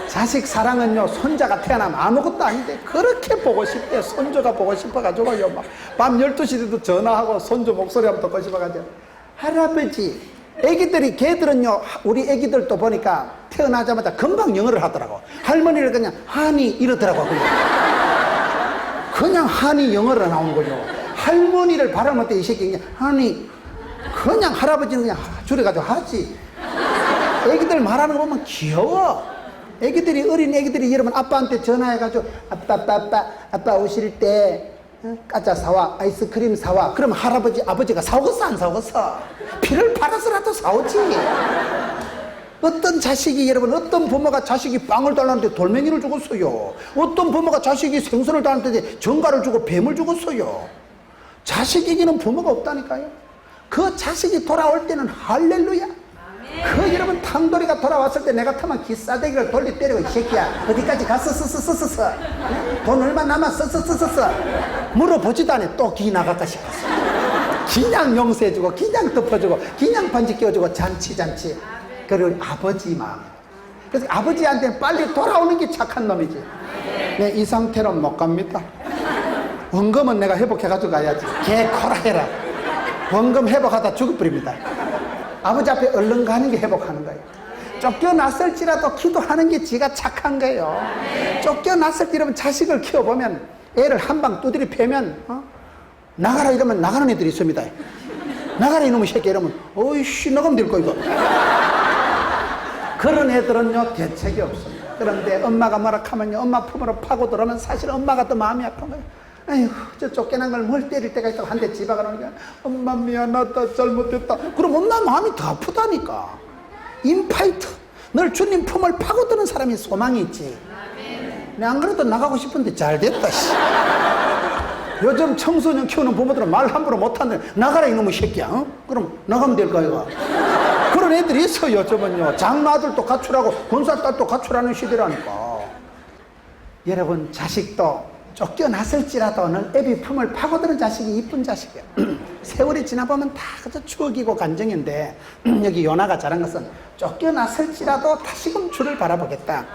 자식 사랑은요, 손자가 태어나면 아무것도 아닌데 그렇게 보고 싶대. 손주가 보고 싶어가지고요, 막 밤 12시에도 전화하고 손주 목소리 한번 듣고 싶어가지고. 할아버지, 애기들이, 걔들은요, 우리 애기들도 보니까 태어나자마자 금방 영어를 하더라고. 할머니를 그냥 하니 이러더라고. 그냥 하니 영어로 나오는 거죠. 할머니를 발음할 때 이 새끼 그냥 하니, 그냥 할아버지는 그냥 줄여가지고 하지. 애기들 말하는 거 보면 귀여워. 애기들이, 어린 애기들이 여러분 아빠한테 전화해가지고 아빠 오실 때 까짜 사와, 아이스크림 사와. 그럼 할아버지, 아버지가 사오겠어 안 사오겠어? 피를 팔아서라도 사오지. 어떤 자식이, 여러분 어떤 부모가 자식이 빵을 달라는데 돌멩이를 주겠어요. 어떤 부모가 자식이 생선을 달라는데 정갈을 주고 뱀을 주겠어요. 자식 이기는 부모가 없다니까요. 그 자식이 돌아올 때는 할렐루야. 그 여러분 탕돌이가 돌아왔을 때 내 같으면 기싸대기를 돌리 때리고, 이 새끼야 어디까지 갔어 쓰쓰쓰쓰쓰, 돈 얼마 남았어 쓰쓰쓰쓰 물어보지도 않아. 또 기 나갈까 싶었어. 그냥 용서해주고 그냥 덮어주고 그냥 반지 끼워주고 잔치. 그리고 아버지 마음. 그래서 아버지한테는 빨리 돌아오는 게 착한 놈이지. 네, 이 상태로 못 갑니다. 원금은 내가 회복해가지고 가야지. 개코라 해라. 원금 회복하다 죽어버립니다. 아버지 앞에 얼른 가는 게 회복하는 거예요. 쫓겨났을지라도 기도하는 게 지가 착한 거예요. 쫓겨났을지라면 자식을 키워보면 애를 한 방 두드리 패면 나가라 이러면 나가는 애들이 있습니다. 나가라 이놈의 새끼 이러면 어이씨 나가면 될 거 이거. 그런 애들은요 대책이 없습니다. 그런데 엄마가 뭐라 하면요, 엄마 품으로 파고들어오면 사실 엄마가 더 마음이 아픈 거예요. 아휴, 저 쫓겨난 걸 뭘 때릴 때가 있다고 한 대 집어가는 엄마 미안하다 잘못했다. 그럼 엄마 마음이 더 아프다니까. 인파이트. 늘 주님 품을 파고드는 사람이 소망이 있지. 내 안 그래도 나가고 싶은데 잘 됐다. 요즘 청소년 키우는 부모들은 말 함부로 못하는데 나가라 이놈의 새끼야. 그럼 나가면 될까 이거. 그런 애들이 있어요. 요즘은요, 장아들도 가출하고 권사딸도 가출하는 시대라니까. 여러분 자식도 쫓겨났을지라도 늘 애비 품을 파고드는 자식이 이쁜 자식이에요. 세월이 지나보면 다 그저 추억이고 감정인데 여기 요나가 잘한 것은 쫓겨났을지라도 다시금 주를 바라보겠다.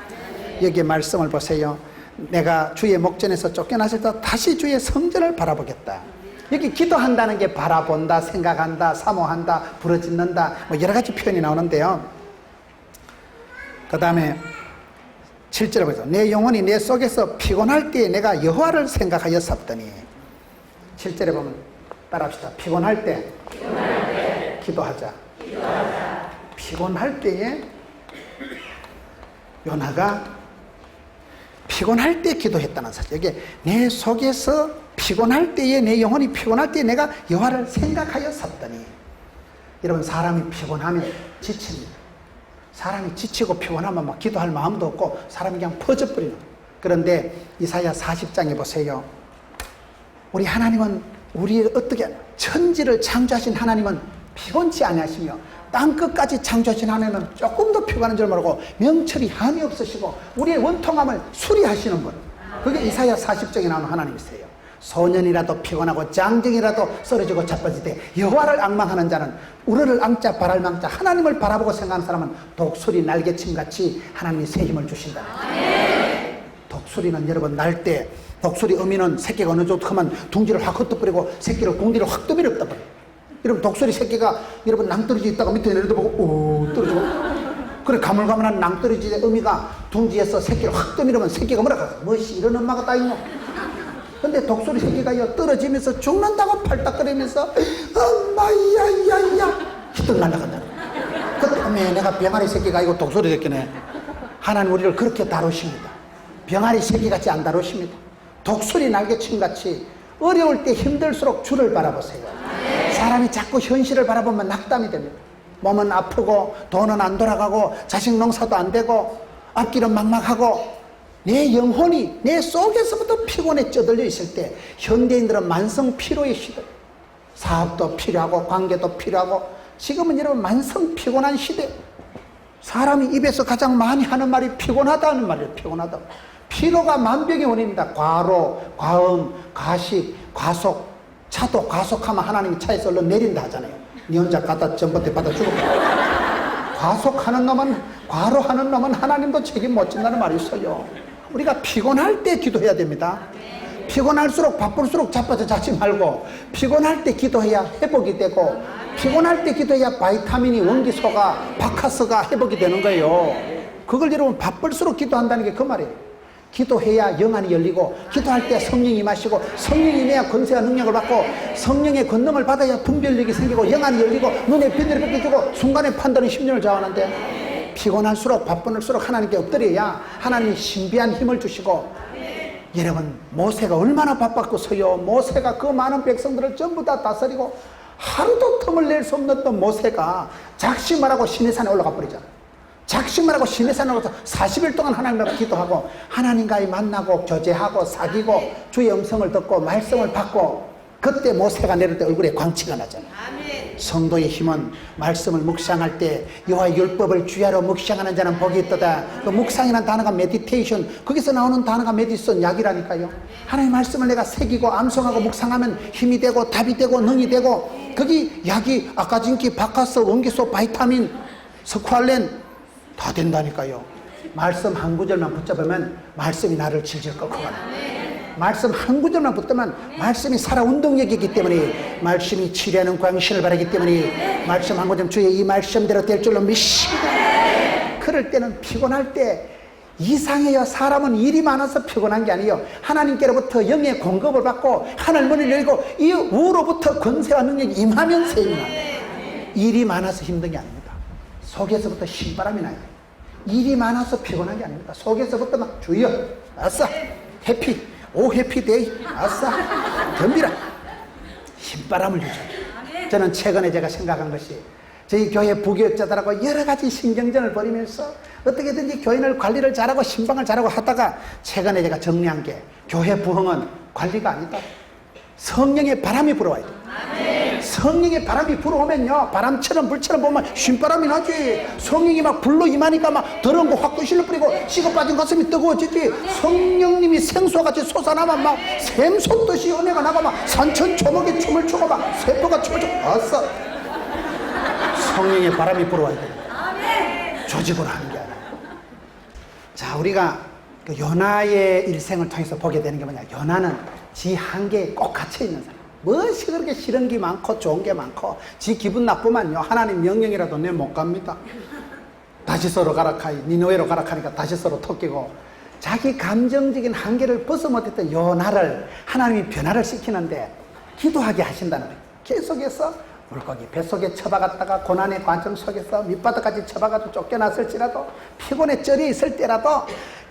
여기 말씀을 보세요. 내가 주의 목전에서 쫓겨났을 때 다시 주의 성전을 바라보겠다. 여기 기도한다는 게 바라본다, 생각한다, 사모한다, 부르짖는다, 뭐 여러 가지 표현이 나오는데요. 그 다음에 7절에 보세요. 내 영혼이 내 속에서 피곤할 때에 내가 여호와를 생각하여 섰더니. 7절에 보면 따라합시다. 피곤할 때 기도하자. 피곤할 때에 요나가 피곤할 때 기도했다는 사실. 이게 내 속에서 피곤할 때에, 내 영혼이 피곤할 때에 내가 여호와를 생각하여 섰더니. 여러분, 사람이 피곤하면 지칩니다. 사람이 지치고 피곤하면 막 기도할 마음도 없고 사람이 그냥 퍼져버리는. 그런데 이사야 40장에 보세요. 우리 하나님은 우리를 어떻게, 천지를 창조하신 하나님은 피곤치 아니하시며 땅끝까지 창조하신 하나님은 조금 더 피곤한 줄 모르고 명철이 한이 없으시고 우리의 원통함을 수리하시는 분. 그게 이사야 40장에 나오는 하나님이세요. 소년이라도 피곤하고 장정이라도 쓰러지고 자빠질 때 여호와를 앙망하는 자는 우러를 앙자 바랄 망자 하나님을 바라보고 생각하는 사람은 독수리 날개침같이 하나님이 새 힘을 주신다. 독수리는 여러분 날 때 독수리 어미는 새끼가 어느 정도 크면 둥지를 확 흩어버리고 새끼를 공기를 확 떠밀었다 버려. 여러분, 독수리 새끼가 여러분 낭떠러지 있다가 밑에 내려다보고 오 떨어지고, 그래 가물가물한 낭떠러지의 어미가 둥지에서 새끼를 확 떠밀으면 새끼가 뭐라 하겠어? 뭐시 이런 엄마가 다 있노? 근데 독수리 새끼가 떨어지면서 죽는다고 팔딱거리면서 엄마야야야 히떡 날아간다. 그때 어메 내가 병아리 새끼가 아니고 독수리 새끼네. 하나님 우리를 그렇게 다루십니다. 병아리 새끼같이 안 다루십니다. 독수리 날개침같이 어려울 때 힘들수록 주를 바라보세요. 사람이 자꾸 현실을 바라보면 낙담이 됩니다. 몸은 아프고 돈은 안 돌아가고 자식 농사도 안 되고 앞길은 막막하고 내 영혼이 내 속에서부터 피곤에 쩌들려 있을 때 현대인들은 만성 피로의 시대. 사업도 필요하고 관계도 필요하고 지금은 여러분 만성 피곤한 시대. 사람이 입에서 가장 많이 하는 말이 피곤하다는 말이에요. 피곤하다. 피로가 만병의 원인입니다. 과로, 과음, 과식, 과속. 차도 과속하면 하나님이 차에서 얼른 내린다 하잖아요. 니 혼자 갖다 전봇대 받아 죽어. 과속하는 놈은, 과로하는 놈은 하나님도 책임 못 진다는 말이 있어요. 우리가 피곤할 때 기도해야 됩니다. 피곤할수록 바쁠수록 자빠져 자지 말고 피곤할 때 기도해야 회복이 되고 피곤할 때 기도해야 바이타민이, 원기소가, 바카스가 회복이 되는 거예요. 그걸 여러분 바쁠수록 기도한다는 게 그 말이에요. 기도해야 영안이 열리고 기도할 때 성령이 임하시고 성령이 임해야 권세와 능력을 받고 성령의 권능을 받아야 분별력이 생기고 영안이 열리고 눈에 빛을 벗겨주고 순간의 판단의 심령을 좌우하는데 피곤할수록 바쁜수록 하나님께 엎드려야 하나님이 신비한 힘을 주시고 여러분 모세가 얼마나 바빴겠어요. 모세가 그 많은 백성들을 전부 다 다스리고 하루도 틈을 낼 수 없는 모세가 작심하라고 시내산에 올라가 버리잖아요. 작심하라고 시내산에 올라가서 40일 동안 하나님 앞에 기도하고 하나님과의 만나고 교제하고 사귀고 주의 음성을 듣고 말씀을 받고 그때 모세가 내릴 때 얼굴에 광채가 나잖아요. 성도의 힘은 말씀을 묵상할 때 여호와의 율법을 주야로 묵상하는 자는 복이 있도다. 그 묵상이라는 단어가 메디테이션, 거기서 나오는 단어가 메디슨, 약이라니까요. 하나님의 말씀을 내가 새기고 암송하고 묵상하면 힘이 되고 답이 되고 능이 되고 거기 약이 아까진기, 바카스, 원기소, 바이타민, 스쿠알렌 다 된다니까요. 말씀 한 구절만 붙잡으면 말씀이 나를 질질 끌고 가는 말씀 한 구절만 붙들면 말씀이 살아 운동력이기 때문에 말씀이 치료하는 광신을 바라기 때문에 말씀 한 구절 주의 이 말씀대로 될 줄로 믿습니다. 그럴 때는 피곤할 때 이상해요. 사람은 일이 많아서 피곤한 게 아니에요. 하나님께로부터 영의 공급을 받고 하늘 문을 열고 이 우로부터 권세와 능력이 임하면서 일이 많아서 힘든 게 아닙니다. 속에서부터 신바람이 나요. 일이 많아서 피곤한 게 아닙니다. 속에서부터 막 주여 아싸 해피 오 해피데이 아싸 덤비라 신바람을 주죠. 저는 최근에 제가 생각한 것이 저희 교회 부교육자들하고 여러 가지 신경전을 벌이면서 어떻게든지 교인을 관리를 잘하고 신방을 잘하고 하다가 최근에 제가 정리한 게 교회 부흥은 관리가 아니다. 성령의 바람이 불어와야 돼. 성령의 바람이 불어오면요 바람처럼 불처럼 보면 쉰바람이 나지. 성령이 막 불로 임하니까 막 더러운 거 확 거실로 뿌리고 식어 빠진 가슴이 뜨거워지지. 성령님이 생수같이 솟아나면 막 샘솟듯이 은혜가 나고 막 산천초목이 춤을 추고 막 세포가 춤을 추고 아싸. 성령의 바람이 불어와야 돼. 조직으로 하는 게 아니야. 자, 우리가 그 요나의 일생을 통해서 보게 되는 게 뭐냐, 요나는 지 한계에 꼭 갇혀 있는 사람. 무엇이 그렇게 싫은 게 많고 좋은 게 많고 지 기분 나쁘면요 하나님 명령이라도 내 못 갑니다. 다시서로 가라카이 니느웨로 가라카니까 다시서로 토끼고 자기 감정적인 한계를 벗어 못했던 요나를 하나님이 변화를 시키는데 기도하게 하신다는 거예요. 계속해서 물고기 뱃속에 처박았다가 고난의 과정 속에서 밑바닥까지 처박아도 쫓겨났을지라도 피곤에 쩔어 있을 때라도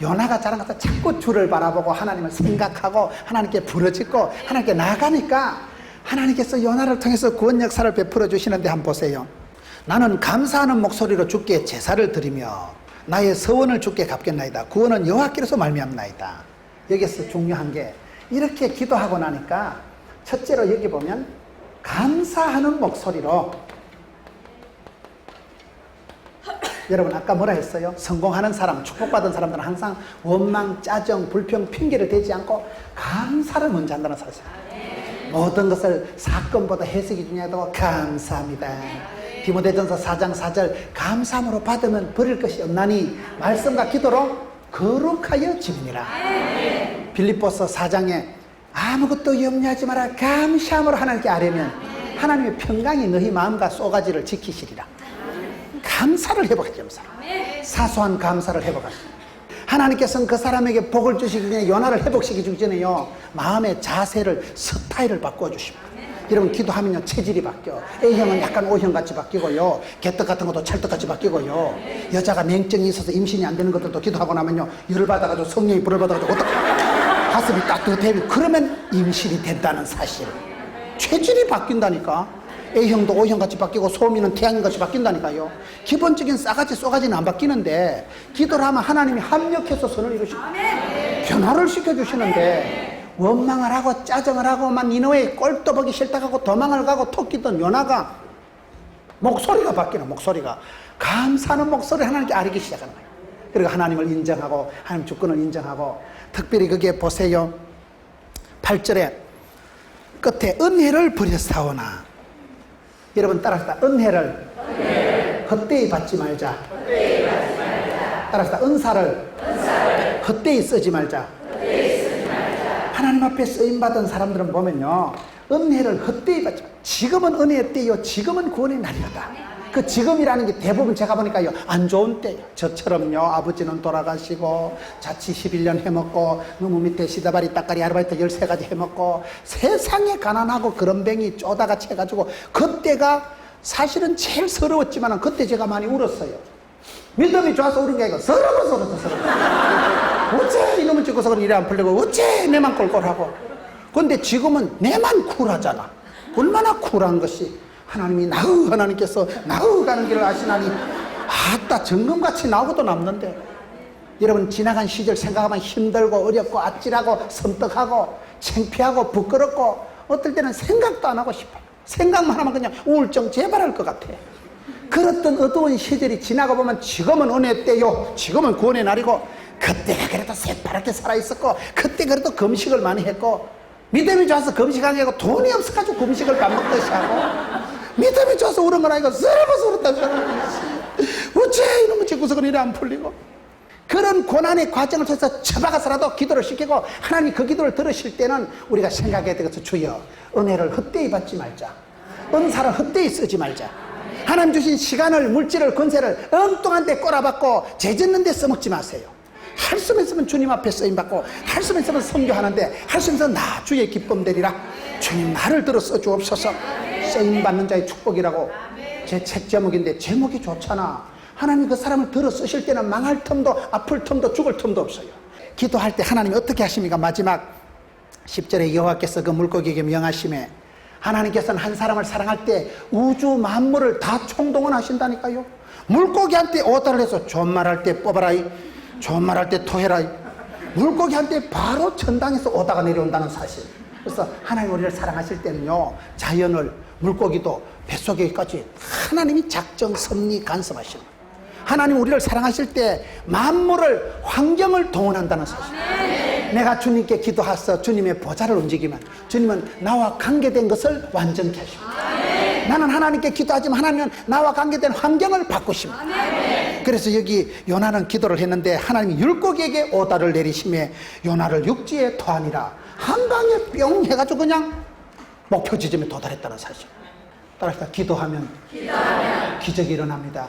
요나가 자랑 가서 자꾸 주를 바라보고 하나님을 생각하고 하나님께 부르짖고 하나님께 나아가니까 하나님께서 요나를 통해서 구원 역사를 베풀어 주시는데 한번 보세요. 나는 감사하는 목소리로 주께 제사를 드리며 나의 서원을 주께 갚겠나이다. 구원은 여호와께로서 말미암나이다. 여기서 중요한 게 이렇게 기도하고 나니까 첫째로 여기 보면 감사하는 목소리로 여러분 아까 뭐라 했어요? 성공하는 사람, 축복받은 사람들은 항상 원망, 짜증, 불평, 핑계를 대지 않고 감사를 먼저 한다는 사실. 모든 것을 사건보다 해석이 중요하다고 감사합니다. 디모데전서 4장 4절 감사함으로 받으면 버릴 것이 없나니 말씀과 기도로 거룩하여 지니라. 빌립보서 4장에 아무것도 염려하지 마라 감사함으로 하나님께 아뢰면 하나님의 평강이 너희 마음과 쏘가지를 지키시리라. 감사를 회복하지. 사소한 감사를 회복하지. 하나님께서는 그 사람에게 복을 주시기 전에 요나를 회복시키기 전에요 마음의 자세를 스타일을 바꾸어 주십니다. 여러분 기도하면요 체질이 바뀌어. A형은 약간 O형같이 바뀌고요, 개떡 같은 것도 찰떡같이 바뀌고요, 여자가 냉증이 있어서 임신이 안 되는 것들도 기도하고 나면요 열을 받아가지고 성령이 불을 받아가지고 가슴이 따뜻해. 그러면 임신이 된다는 사실. 체질이 바뀐다니까. A형도 O형같이 바뀌고 소민은 태양인같이 바뀐다니까요. 기본적인 싸가지 쏘가지는 안 바뀌는데 기도를 하면 하나님이 합력해서 선을 이루시고 변화를 시켜주시는데 원망을 하고 짜증을 하고 막 니너에 꼴도 보기 싫다 하고 도망을 가고 토끼던 요나가 목소리가 바뀌는 목소리가 감사하는 목소리 하나님께 아뢰기 시작하는 거예요. 그리고 하나님을 인정하고 하나님 주권을 인정하고 특별히 그게 보세요 8절에 끝에 은혜를 버렸사오나 여러분 따라서 은혜를 헛되이 받지 말자. 따라서 은사를 헛되이 쓰지 말자. 하나님 앞에 쓰임받은 사람들은 보면요 은혜를 헛되이 받지 말자. 지금은 은혜의 때요 지금은 구원의 날이다. 그 지금이라는 게 대부분 제가 보니까요 안 좋은 때예요. 저처럼요 아버지는 돌아가시고 자취 11년 해먹고 너무 밑에 시다바리 따까리 아르바이트 13가지 해먹고 세상에 가난하고 그런뱅이 쪼다같이 해가지고 그때가 사실은 제일 서러웠지만 그때 제가 많이 울었어요. 믿음이 좋아서 울은 게 아니고 서러워서 어째 이놈을 찍고서 일이 안 풀리고 어째 내만 꼴꼴하고. 근데 지금은 내만 쿨하잖아. 얼마나 쿨한 것이 하나님이 하나님께서 가는 길을 아시나니 아따 정금같이 나오고도 남는데 여러분 지나간 시절 생각하면 힘들고 어렵고 아찔하고 섬뜩하고 창피하고 부끄럽고 어떨 때는 생각도 안 하고 싶어요. 생각만 하면 그냥 우울증 재발할 것 같아. 그랬던 어두운 시절이 지나고 보면 지금은 은혜 때요 지금은 구원의 날이고 그때가 그래도 새파랗게 살아있었고 그때 그래도 금식을 많이 했고 믿음이 좋아서 금식하게 하고 돈이 없어가지고 금식을 밥 먹듯이 하고 믿음이 좋아서 울은 건 아니고 쓰러워서 울었다는 사람이 어째 이놈의 집구석은 일이 안 풀리고 그런 고난의 과정을 통해서 처박아서라도 기도를 시키고 하나님이 그 기도를 들으실 때는 우리가 생각해야 되겠어. 주여 은혜를 헛되이 받지 말자. 은사를 헛되이 쓰지 말자. 하나님 주신 시간을 물질을 권세를 엉뚱한 데 꼬라박고 죄짓는 데 써먹지 마세요. 할 수만 있으면 주님 앞에 쓰임받고 할 수만 있으면 선교하는데 할 수 있으면 나 주의 기쁨 되리라. 주님 나를 들어 써주옵소서. 쓰임받는 자의 축복이라고 제 책 제목인데 제목이 좋잖아. 하나님이 그 사람을 들어 쓰실 때는 망할 틈도 아플 틈도 죽을 틈도 없어요. 기도할 때 하나님이 어떻게 하십니까? 마지막 10절에 여호와께서 그 물고기에게 명하심에 하나님께서는 한 사람을 사랑할 때 우주 만물을 다 총동원하신다니까요. 물고기한테 오다를 해서 좋은 말할 때 뽑아라, 좋은 말할 때 토해라. 물고기한테 바로 천당에서 오다가 내려온다는 사실. 그래서 하나님 우리를 사랑하실 때는요 자연을 물고기도 뱃속에까지 하나님이 작정 섭리 간섭하시는 거예요. 하나님 우리를 사랑하실 때 만물을 환경을 동원한다는 사실. 내가 주님께 기도해서 주님의 보좌를 움직이면 주님은 나와 관계된 것을 완전케 하십니다. 나는 하나님께 기도하지만 하나님은 나와 관계된 환경을 바꾸십니다. 그래서 여기 요나는 기도를 했는데 하나님이 물고기에게 오다를 내리심에 요나를 육지에 토하니라. 한강에 뿅 해가지고 그냥 목표 지점에 도달했다는 사실. 따라서 기도하면 기적이 일어납니다.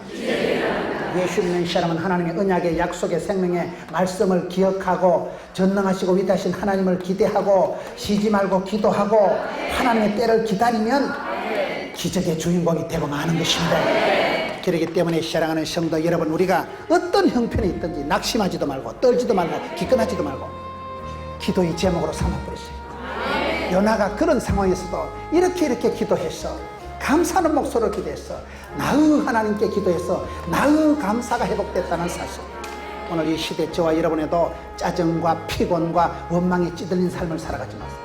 예수 믿는 사람은 하나님의 언약의 약속의 생명의 말씀을 기억하고 전능하시고 위대하신 하나님을 기대하고 쉬지 말고 기도하고 하나님의 때를 기다리면 기적의 주인공이 되고 마는 것입니다. 그렇기 때문에 사랑하는 성도 여러분, 우리가 어떤 형편이 있든지 낙심하지도 말고 떨지도 말고 기권하지도 말고 기도의 제목으로 삼아버리세요. 요나가 그런 상황에서도 이렇게 기도해서 감사하는 목소리로 기도해서 나의 하나님께 기도해서 나의 감사가 회복됐다는 사실. 오늘 이 시대 저와 여러분에도 짜증과 피곤과 원망에 찌들린 삶을 살아가지 마세요.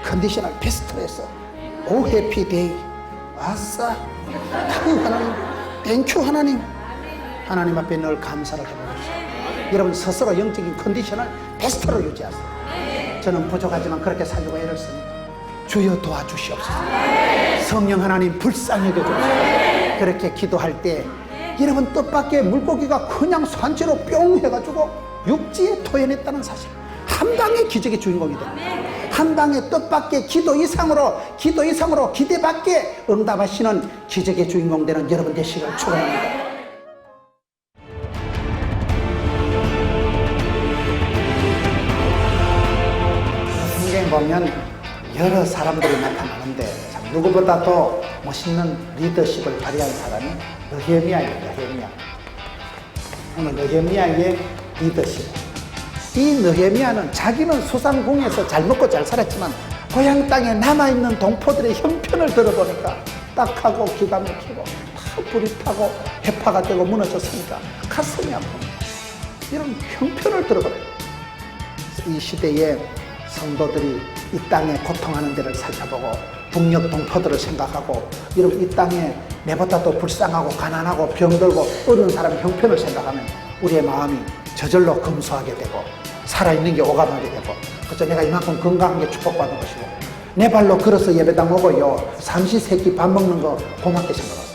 컨디셔널 베스트로 해서 오 해피 데이, 아싸, 하나님, 땡큐 하나님, 하나님 앞에 늘 감사를 해보십시오. 여러분 스스로 영적인 컨디션을 베스트로 유지하세요. 저는 부족하지만 그렇게 살려고 애를 씁니다. 주여 도와주시옵소서. 성령 하나님 불쌍히 여겨주옵소서. 그렇게 기도할 때 여러분 뜻밖의 물고기가 그냥 산채로 뿅 해가지고 육지에 토해냈다는 사실. 한 방의 기적의 주인공이 됩니다. 한 방의 뜻밖의 기도 이상으로 기대밖에 응답하시는 기적의 주인공 되는 여러분 되시길 축원합니다. 성경에 보면 여러 사람들이 나타나는데 참 누구보다도 멋있는 리더십을 발휘한 사람이 느헤미야입니다. 느헤미야. 오늘 느헤미야의 리더십. 이 느헤미야는 자기는 수상궁에서 잘 먹고 잘 살았지만 고향 땅에 남아있는 동포들의 형편을 들어보니까 딱하고 기가 막히고 다 불이 타고 해파가 되고 무너졌으니까 가슴이 아픕니다. 이런 형편을 들어보래요. 이 시대에 성도들이 이 땅에 고통하는 데를 살펴보고 북녘 동포들을 생각하고 여러분 이 땅에 내보다도 불쌍하고 가난하고 병들고 어려운 사람의 형편을 생각하면 우리의 마음이 저절로 검소하게 되고 살아있는 게 오감하게 되고 그래서 내가 이만큼 건강한 게 축복받은 것이고 내 발로 걸어서 예배당 오고요 삼시세끼 밥 먹는 거 고맙게 생각하세요.